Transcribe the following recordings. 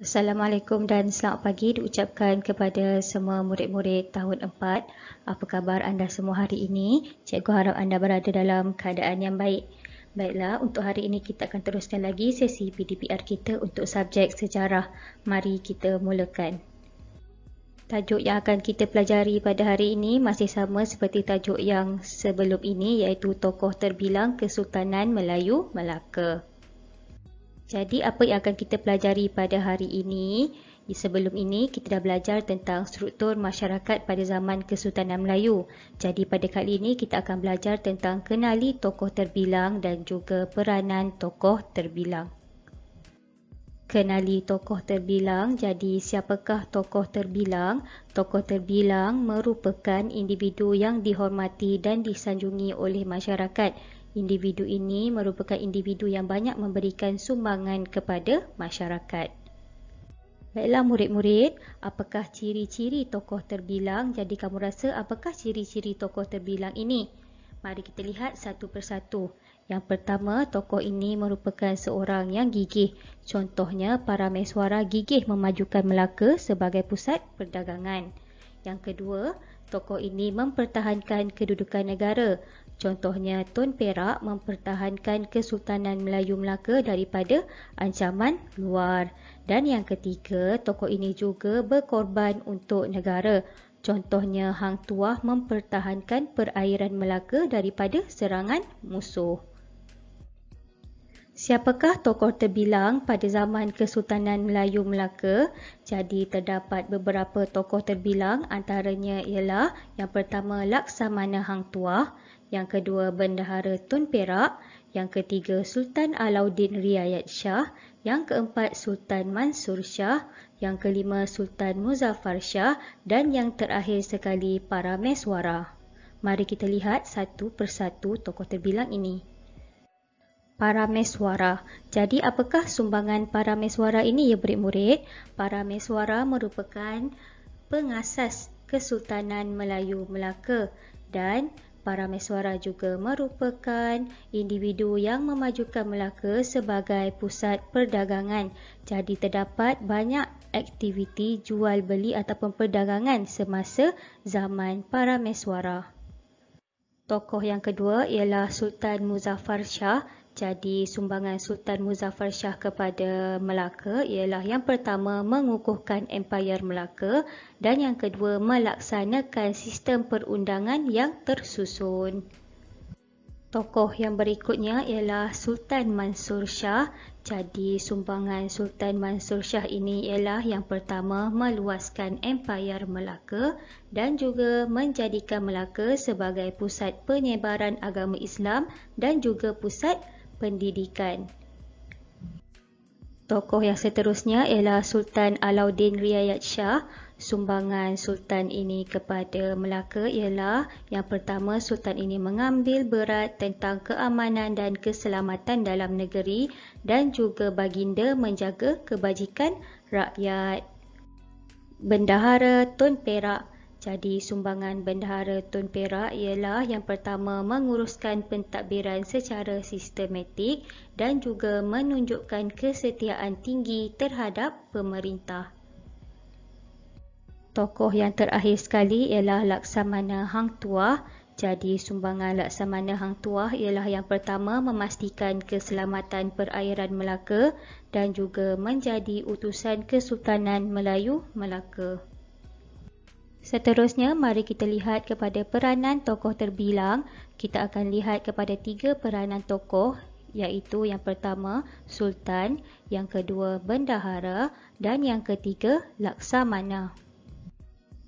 Assalamualaikum dan selamat pagi diucapkan kepada semua murid-murid tahun 4. Apa khabar anda semua hari ini? Cikgu harap anda berada dalam keadaan yang baik. Baiklah, untuk hari ini kita akan teruskan lagi sesi PDPR kita untuk subjek sejarah. Mari kita mulakan. Tajuk yang akan kita pelajari pada hari ini masih sama seperti tajuk yang sebelum ini, iaitu tokoh terbilang Kesultanan Melayu Melaka. Jadi apa yang akan kita pelajari pada hari ini? Sebelum ini kita dah belajar tentang struktur masyarakat pada zaman Kesultanan Melayu. Jadi pada kali ini kita akan belajar tentang kenali tokoh terbilang dan juga peranan tokoh terbilang. Kenali tokoh terbilang. Jadi siapakah tokoh terbilang? Tokoh terbilang merupakan individu yang dihormati dan disanjungi oleh masyarakat. Individu ini merupakan individu yang banyak memberikan sumbangan kepada masyarakat. Baiklah murid-murid, apakah ciri-ciri tokoh terbilang? Jadi kamu rasa apakah ciri-ciri tokoh terbilang ini? Mari kita lihat satu persatu. Yang pertama, tokoh ini merupakan seorang yang gigih. Contohnya, Parameswara gigih memajukan Melaka sebagai pusat perdagangan. Yang kedua, tokoh ini mempertahankan kedudukan negara. Contohnya, Tun Perak mempertahankan Kesultanan Melayu Melaka daripada ancaman luar. Dan yang ketiga, tokoh ini juga berkorban untuk negara. Contohnya, Hang Tuah mempertahankan perairan Melaka daripada serangan musuh. Siapakah tokoh terbilang pada zaman Kesultanan Melayu Melaka? Jadi terdapat beberapa tokoh terbilang, antaranya ialah yang pertama Laksamana Hang Tuah, yang kedua Bendahara Tun Perak, yang ketiga Sultan Alauddin Riayat Shah, yang keempat Sultan Mansur Shah, yang kelima Sultan Muzaffar Shah dan yang terakhir sekali Parameswara. Mari kita lihat satu persatu tokoh terbilang ini. Parameswara. Jadi apakah sumbangan Parameswara ini ya murid-murid? Parameswara merupakan pengasas Kesultanan Melayu Melaka dan Parameswara juga merupakan individu yang memajukan Melaka sebagai pusat perdagangan. Jadi terdapat banyak aktiviti jual beli ataupun perdagangan semasa zaman Parameswara. Tokoh yang kedua ialah Sultan Muzaffar Shah. Jadi sumbangan Sultan Muzaffar Shah kepada Melaka ialah yang pertama mengukuhkan Empayar Melaka dan yang kedua melaksanakan sistem perundangan yang tersusun. Tokoh yang berikutnya ialah Sultan Mansur Shah. Jadi sumbangan Sultan Mansur Shah ini ialah yang pertama meluaskan Empayar Melaka dan juga menjadikan Melaka sebagai pusat penyebaran agama Islam dan juga pusat pendidikan. Tokoh yang seterusnya ialah Sultan Alauddin Riayat Shah. Sumbangan Sultan ini kepada Melaka ialah yang pertama, Sultan ini mengambil berat tentang keamanan dan keselamatan dalam negeri dan juga baginda menjaga kebajikan rakyat. Bendahara Tun Perak. Jadi sumbangan Bendahara Tun Perak ialah yang pertama menguruskan pentadbiran secara sistematik dan juga menunjukkan kesetiaan tinggi terhadap pemerintah. Tokoh yang terakhir sekali ialah Laksamana Hang Tuah. Jadi sumbangan Laksamana Hang Tuah ialah yang pertama memastikan keselamatan perairan Melaka dan juga menjadi utusan Kesultanan Melayu Melaka. Seterusnya, mari kita lihat kepada peranan tokoh terbilang. Kita akan lihat kepada 3 peranan tokoh, iaitu yang pertama Sultan, yang kedua Bendahara dan yang ketiga Laksamana.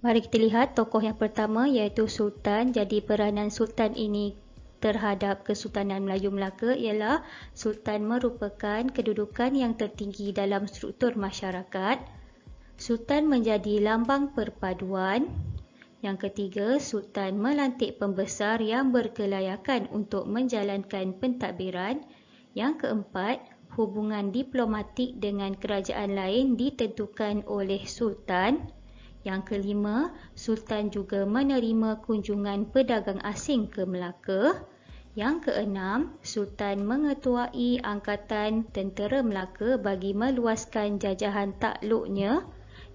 Mari kita lihat tokoh yang pertama iaitu Sultan. Jadi peranan Sultan ini terhadap Kesultanan Melayu Melaka ialah Sultan merupakan kedudukan yang tertinggi dalam struktur masyarakat. Sultan menjadi lambang perpaduan. Yang ketiga, Sultan melantik pembesar yang berkelayakan untuk menjalankan pentadbiran. Yang keempat, hubungan diplomatik dengan kerajaan lain ditentukan oleh Sultan. Yang kelima, Sultan juga menerima kunjungan pedagang asing ke Melaka. Yang keenam, Sultan mengetuai Angkatan Tentera Melaka bagi meluaskan jajahan takluknya.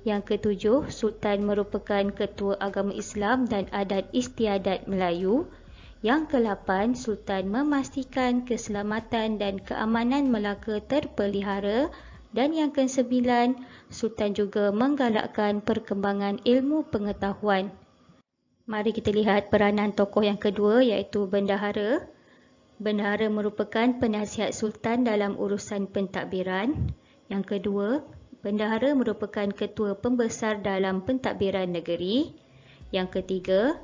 Yang ketujuh, Sultan merupakan Ketua Agama Islam dan Adat Istiadat Melayu. Yang ke-8, Sultan memastikan keselamatan dan keamanan Melaka terpelihara. Dan yang ke-9, Sultan juga menggalakkan perkembangan ilmu pengetahuan. Mari kita lihat peranan tokoh yang kedua, iaitu Bendahara. Bendahara merupakan penasihat Sultan dalam urusan pentadbiran. Yang kedua, Bendahara merupakan ketua pembesar dalam pentadbiran negeri. Yang ketiga,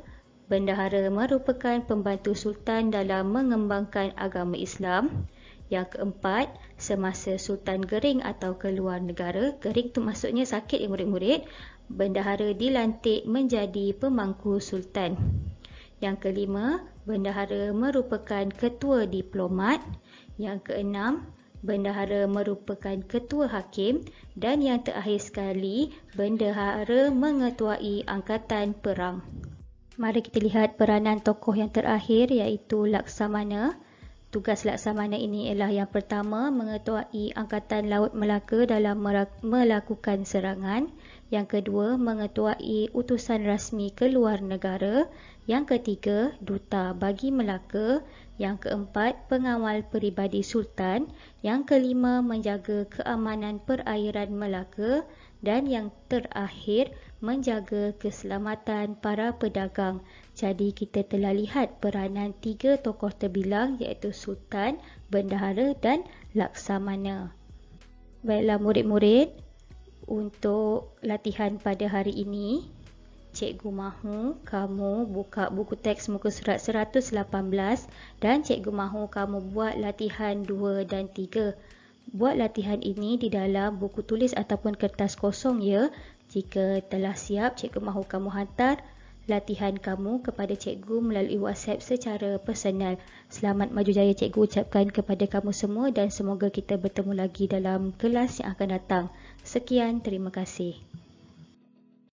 Bendahara merupakan pembantu Sultan dalam mengembangkan agama Islam. Yang keempat, semasa Sultan gering atau keluar negara, gering tu maksudnya sakit ya murid-murid, Bendahara dilantik menjadi pemangku Sultan. Yang kelima, Bendahara merupakan ketua diplomat. Yang keenam, Bendahara merupakan ketua hakim. Dan yang terakhir sekali, Bendahara mengetuai angkatan perang. Mari kita lihat peranan tokoh yang terakhir, iaitu Laksamana. Tugas Laksamana ini ialah yang pertama, mengetuai Angkatan Laut Melaka dalam melakukan serangan. Yang kedua, mengetuai utusan rasmi ke luar negara. Yang ketiga, duta bagi Melaka. Yang keempat, pengawal peribadi Sultan. Yang kelima, menjaga keamanan perairan Melaka. Dan yang terakhir, menjaga keselamatan para pedagang. Jadi kita telah lihat peranan 3 tokoh terbilang, iaitu Sultan, Bendahara dan Laksamana. Baiklah murid-murid, untuk latihan pada hari ini, cikgu mahu kamu buka buku teks muka surat 118 dan cikgu mahu kamu buat latihan 2 dan 3. Buat latihan ini di dalam buku tulis ataupun kertas kosong ya. Jika telah siap, cikgu mahu kamu hantar latihan kamu kepada cikgu melalui WhatsApp secara personal. Selamat maju jaya cikgu ucapkan kepada kamu semua dan semoga kita bertemu lagi dalam kelas yang akan datang. Sekian, terima kasih.